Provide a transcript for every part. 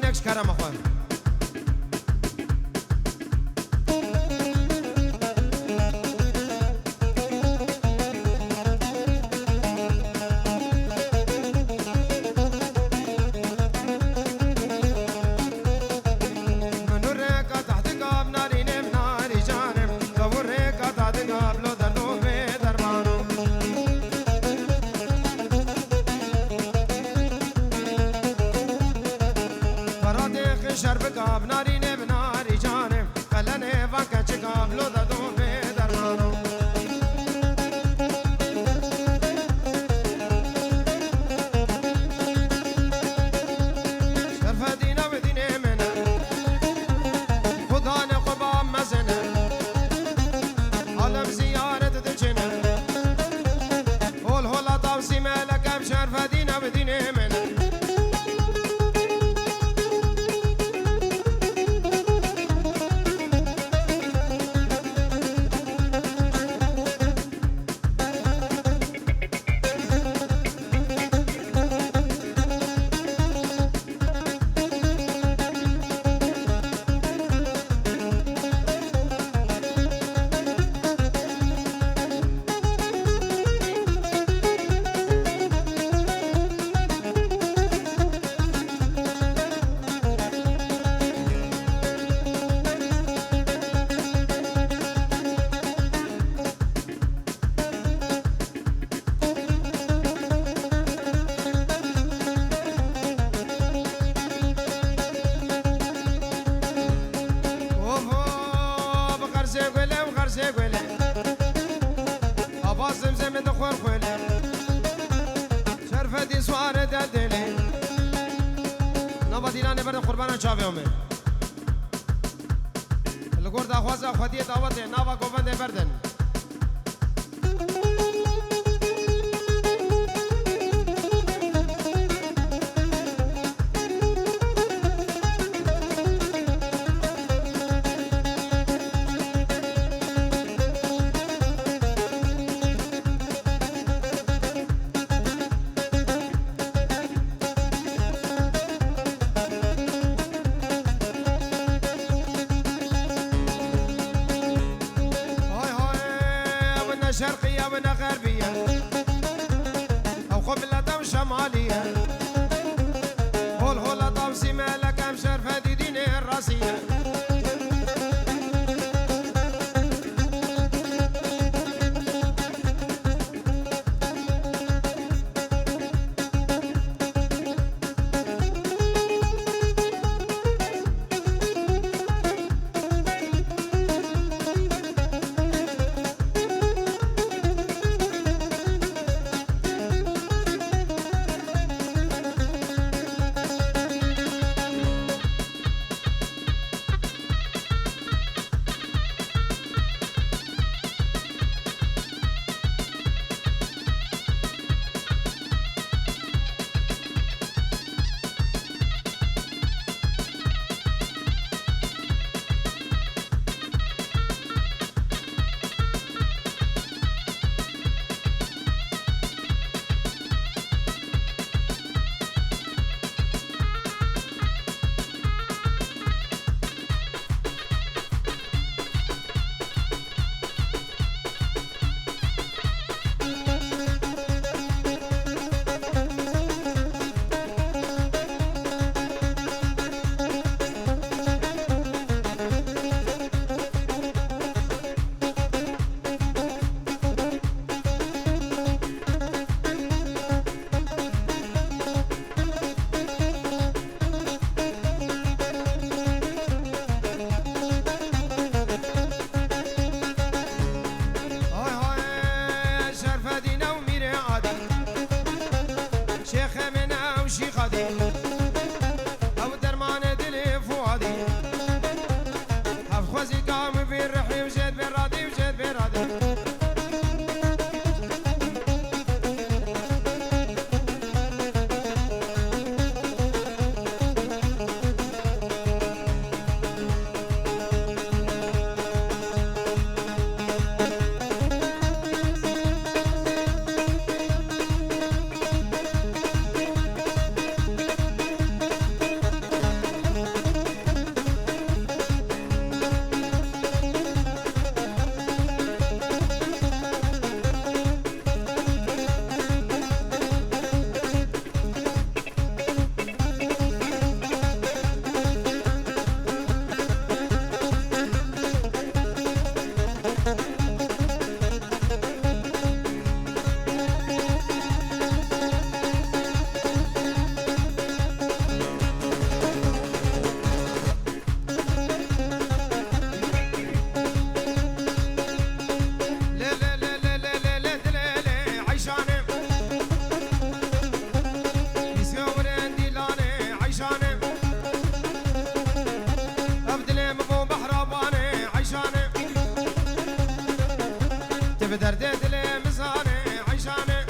نکش کرم خواه شرب کاب ناری نه بناری جانم قلنه وکه چه کاب لو دادو به درمانو شرف دینا و دین منه خدا نه قبا مزنه عالم زیارت دچنه هول هولا تاوسی ملکم شرف دینا و دین منه آواز زمزم دخور خوله شرفتی سواره دلي نوا دیرانه برد قربان چاوه اومه لگور دا خوازه خودی دعوته نوا گوونده بردن شرقية ونا غربية أو قبلة وشمالية هول هول طمسي مالك أم شرفة دي دين الراسية بدرد دل مزانه عيشانه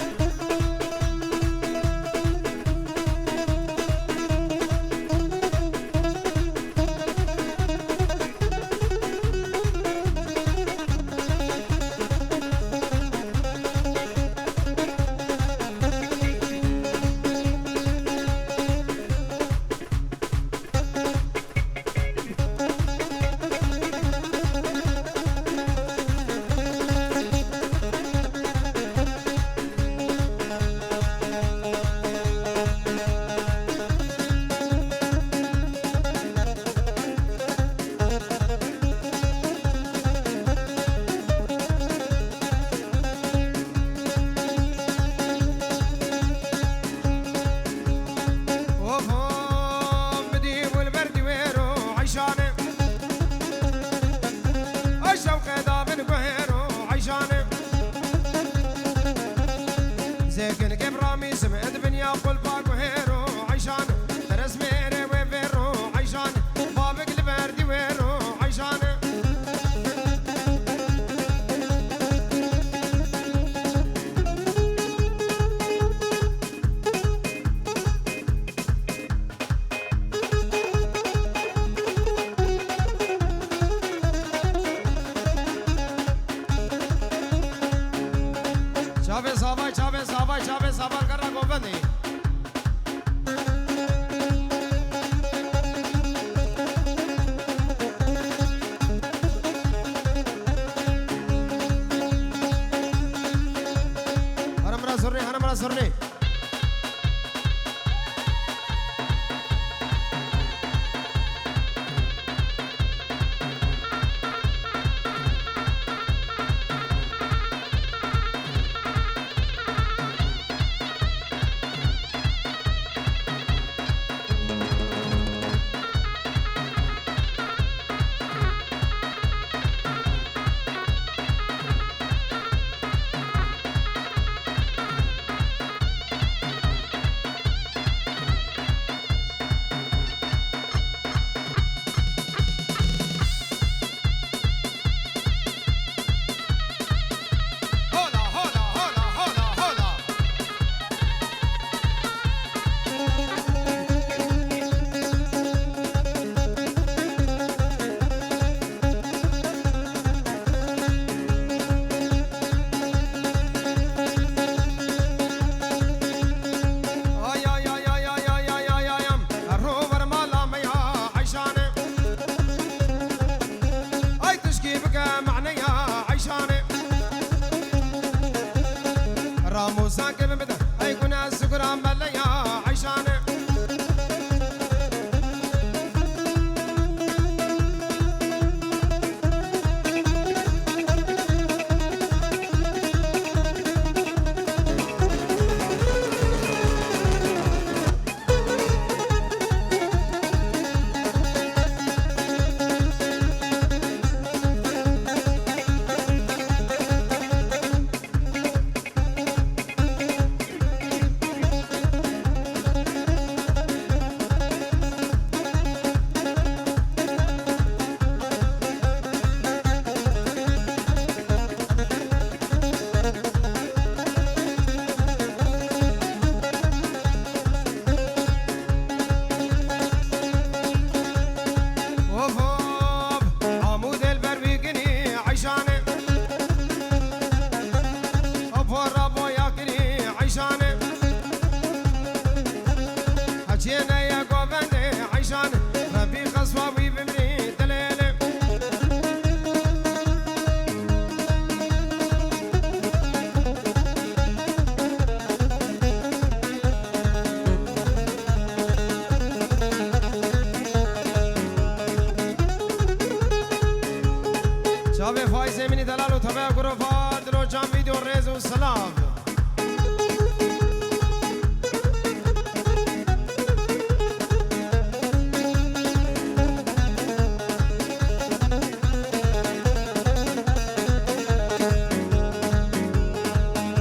زمینی دلال و طبع گروفا دلو جان ویدیو ریز و سلام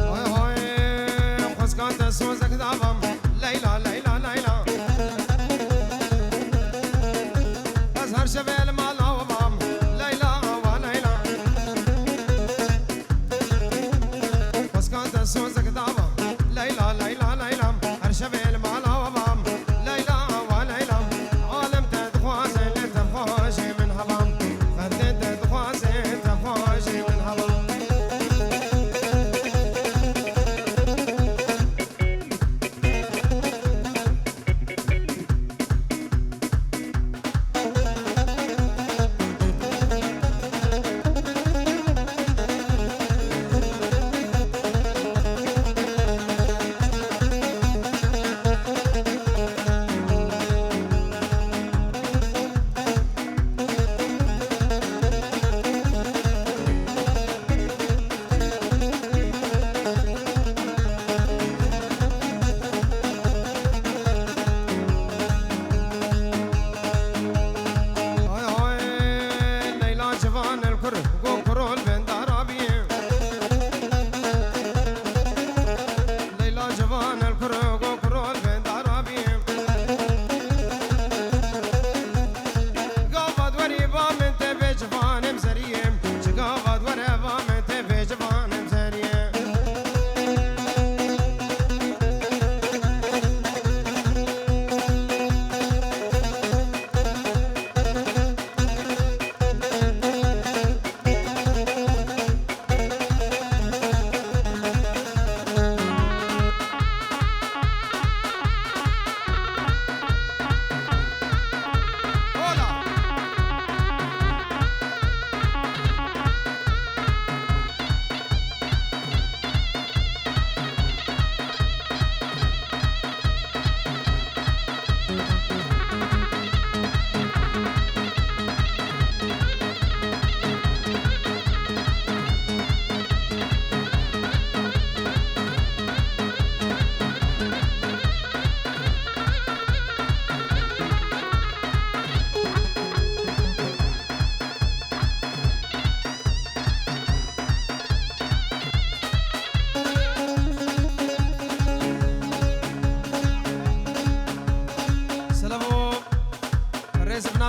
های های خسکان دستو زکدابم لیلا لیلا لیلا از هر شبه المالا و بام لیلا و لیلا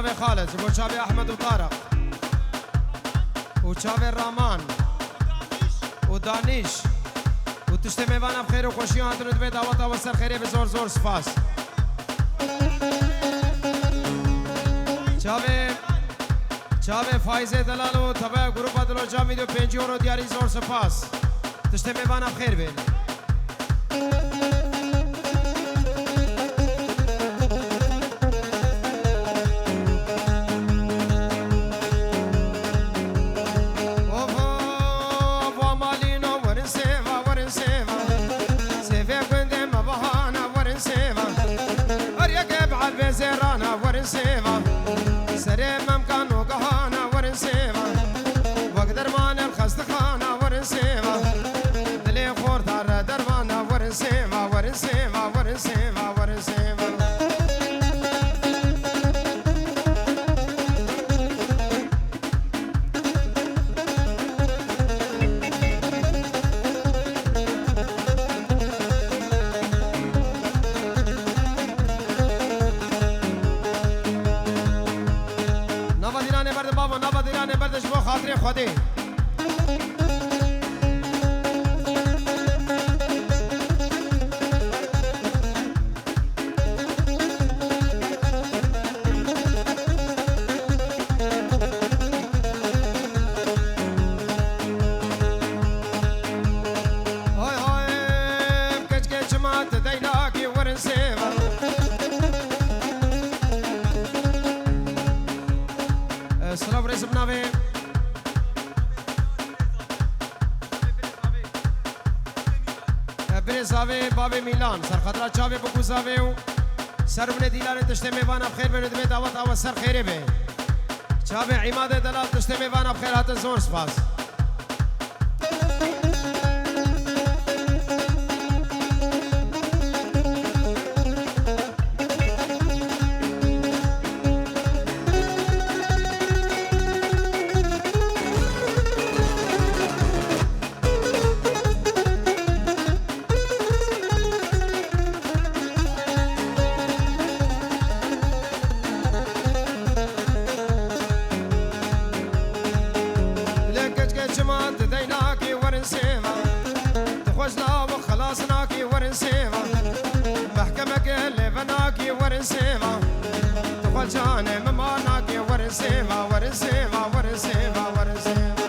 چاوه خالد جبو چاوه احمد و طارق و چاوه رامان و دانش و تشت میوان بخیر و خوشی هاتون دوی دعوت و سر خیره به زور زور سپاس چاوه فایزه دلال و تبع گروپ دلو جام ویدیو 5 یورو دیاری زور سپاس تشت میوان بخیر بین زيرانا ورن سيفا سريم ممكن وقهانا ورن سيفا وقدر مان الخست خانا ورن سيفا دلي خور دار دربانا ورن سيفا ورن سيفا ورن سيفا ورن سيفا بردش با خاطر خودی های های کچ کچ مات دیلاکی ورن سیوا سلام رئیس بناوی برزاوی باب میلان سر خطرات چاوی بگوزاوی و سر بن دیلار تشت میوان بخیر بن دمی دعوت آوا سر خیره به چاوی عماد دلال تشت میوان بخیر هات زور سپاس ورنسيفا تقول جاني مماناكي ورنسيفا ورنسيفا ورنسيفا ورنسيفا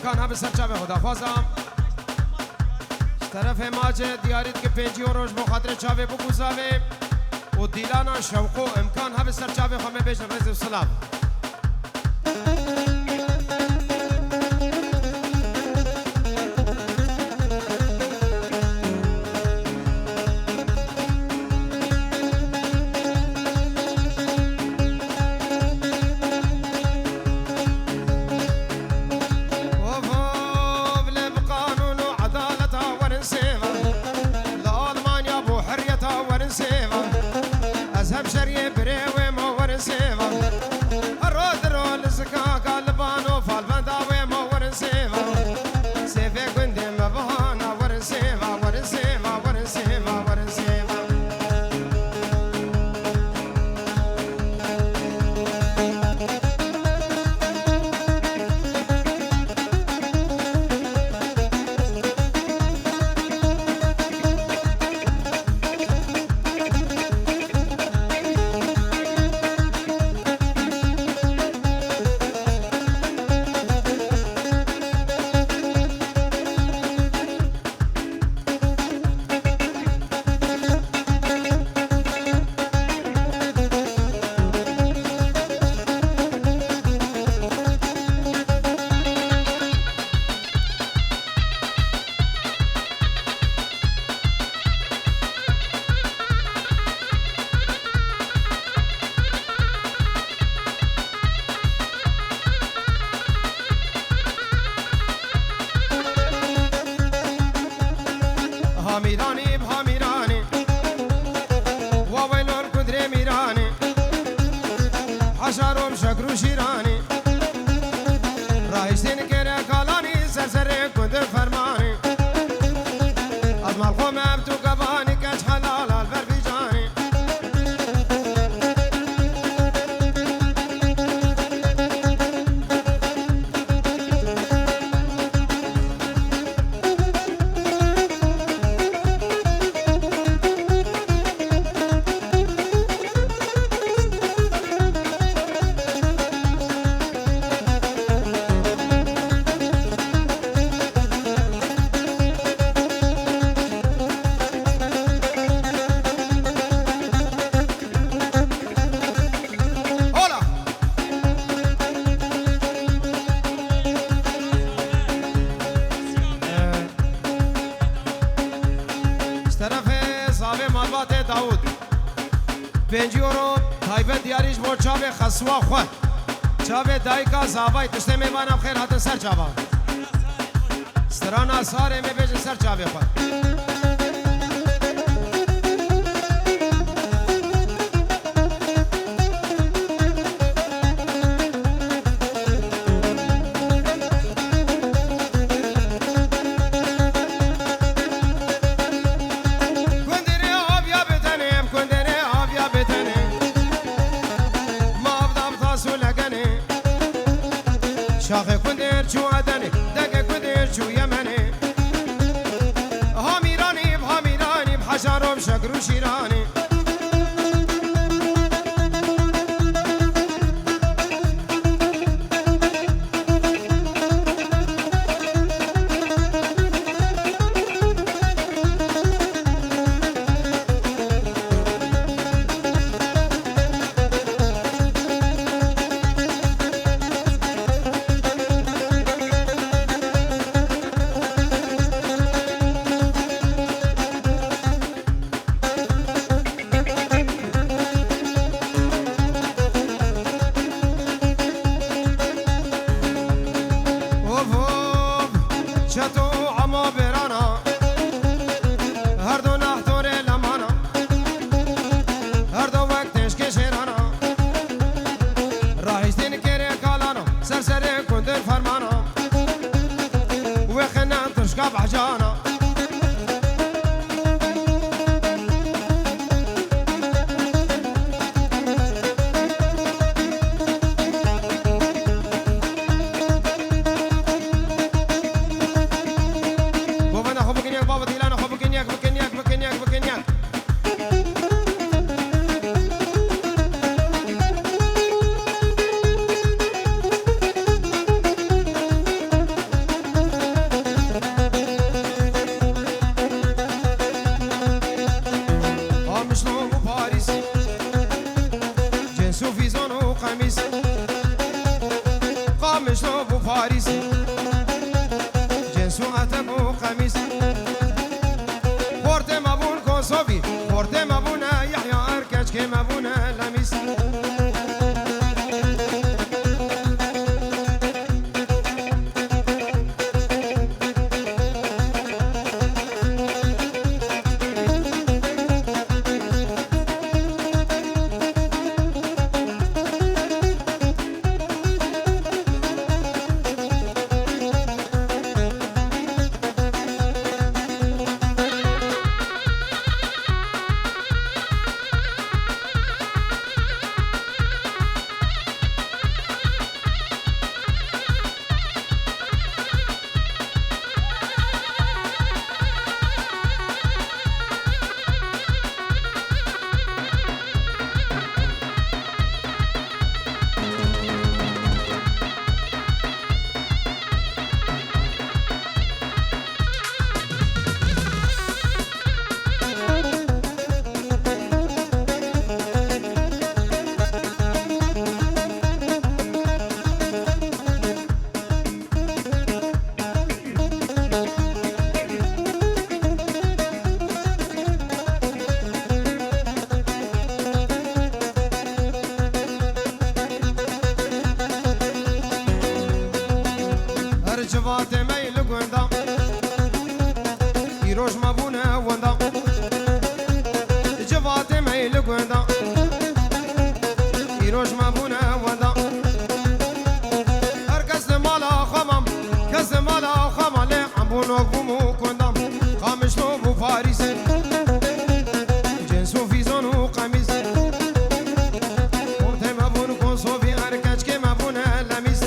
امکان سرچاوه خداحافظم طرف ماجد دیارید که 5 یوروش بخاطر چاوه بگوزاوه و دیلانا شوقو امکان ها سرچاوه خمه بیش رزق سلام أذهب شريه بريوي مو ورنسيفا الرود رول زكاك البانو فالبنداوي مو ورنسيفا سيفي قندي مبهانا ورنسيفا ورنسيفا ورنسيفا ورنسيفا همیرانی بهمیرانی وویل القدر میرانی حشرم شکر و شیرانی رایشتین کره کالانی سرسر کند فرمانی از ملخوم ابتو قبانی کش حلال البر بیجانی داود 5 یورو تایبت دیاریش بۆ چاوێ خەسووا خۆ چاوێ دایکا زاوای تشتێ میوانم خێر هاتن سەر چاوان سترانا سارێ مێ بێژن سەر چاوێ خۆ شاخ کندر چو عدنی دگ کندر چو یمنی همیرانی بهمیرانی بحشرم شکر و شیرانی بحجانا بابا نخو بكنياك بابا ديلا نخو بكنياك بكنياك بكنياك بكنياك باريس جنسو أتبو قميص فورت مبون كوسوفي فورت مبون يحيى أركج كي مبون لميس جوات ميل قندام يروج مبونه بون وقبومو كندام قامش لو بو باريس جنسو فيزون وقميص وقت ما بون كونسو في أركاج كما بون لميس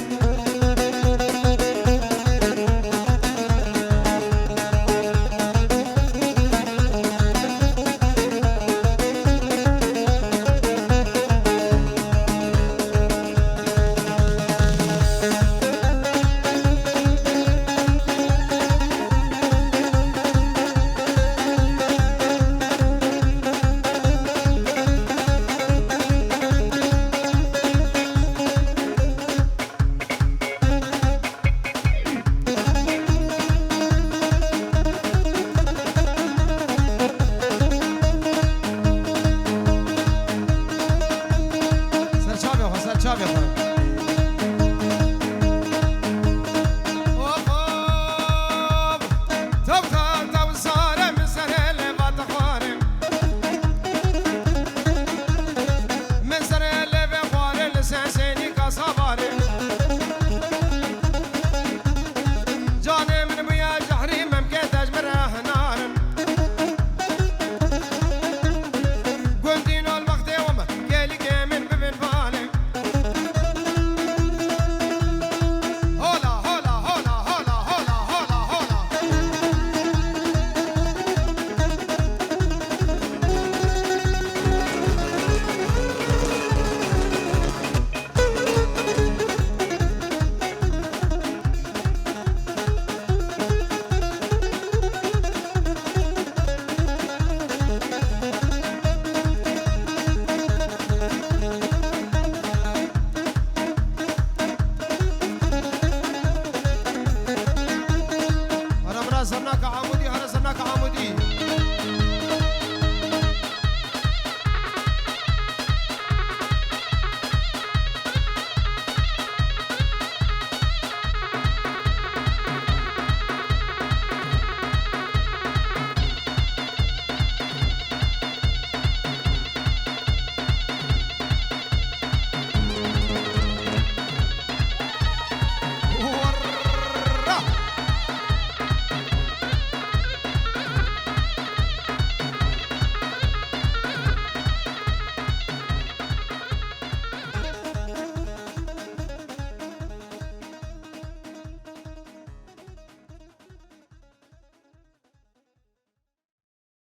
هرزناك عمودي